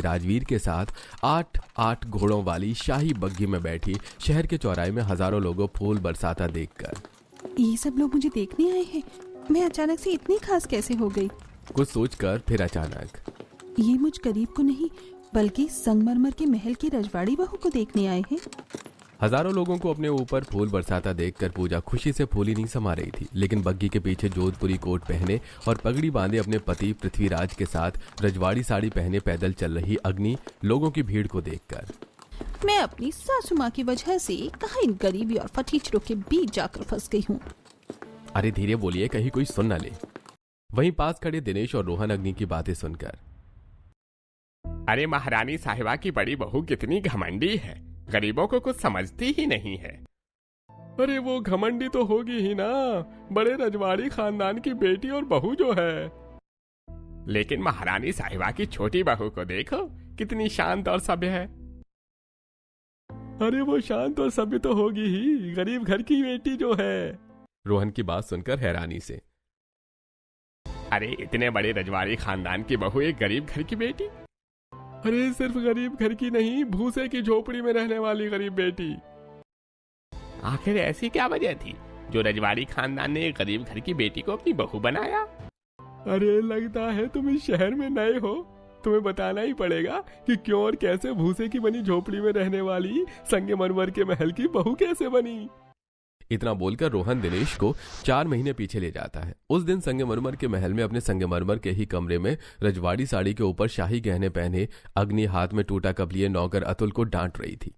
राजवीर के साथ 8 घोड़ों वाली शाही बग्घी में बैठी शहर के चौराहे में हजारों लोगों फूल बरसाता देखकर। ये सब लोग मुझे देखने आए हैं, मैं अचानक से इतनी खास कैसे हो गई? कुछ सोचकर फिर अचानक, ये मुझ गरीब को नहीं बल्कि संगमरमर के महल की रजवाड़ी बहू को देखने आए हैं। हजारों लोगों को अपने ऊपर फूल बरसाता देखकर पूजा खुशी से फूली नहीं समा रही थी, लेकिन बग्घी के पीछे जोधपुरी कोट पहने और पगड़ी बांधे अपने पति पृथ्वीराज के साथ रजवाड़ी साड़ी पहने पैदल चल रही अग्नि लोगों की भीड़ को देखकर, मैं अपनी सासू माँ की वजह से कहाँ इन गरीबी और फटीचरों के बीच जाकर फंस गई हूँ। अरे धीरे बोलिए, कहीं कोई सुन न ले। वहीं पास खड़े दिनेश और रोहन अग्नि की बातें सुनकर, अरे महारानी साहिबा की बड़ी बहू कितनी घमंडी है, गरीबों को कुछ समझती ही नहीं है। अरे वो घमंडी तो होगी ही ना, बड़े रजवाड़ी खानदान की बेटी और बहू जो है। लेकिन महारानी साहिबा की छोटी बहू को देखो, कितनी शांत और सभ्य है। अरे वो शांत और सभ्य तो होगी ही, गरीब घर की बेटी जो है। रोहन की बात सुनकर हैरानी से, अरे इतने बड़े रजवाड़ी खानदान की बहू एक गरीब घर की बेटी? अरे सिर्फ गरीब घर की नहीं, भूसे की झोपड़ी में रहने वाली गरीब बेटी। आखिर ऐसी क्या वजह थी जो रजवाड़ी खानदान ने एक गरीब घर की बेटी को अपनी बहू बनाया? अरे लगता है तुम इस शहर में नए हो, तुम्हें बताना ही पड़ेगा कि क्यों और कैसे भूसे की बनी झोपड़ी में रहने वाली संगमरमर के महल की बहू कैसे बनी। इतना बोलकर रोहन दिनेश को 4 महीने पीछे ले जाता है। उस दिन संगमरमर के महल में अपने संगमरमर के ही कमरे में रजवाड़ी साड़ी के ऊपर शाही गहने पहने अग्नि हाथ में टूटा कप लिए नौकर अतुल को डांट रही थी।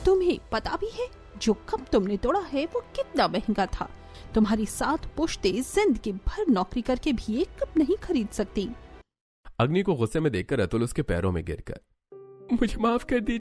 तुम्हें पता भी है जो कप तुमने तोड़ा है वो कितना महंगा था? तुम्हारी 7 पुश्ते जिंदगी भर नौकरी करके भी एक कप नहीं खरीद सकती। अग्नि को गुस्से में देखकर अतुल उसके पैरों में गिरकर, मुझे माफ कर दीजिए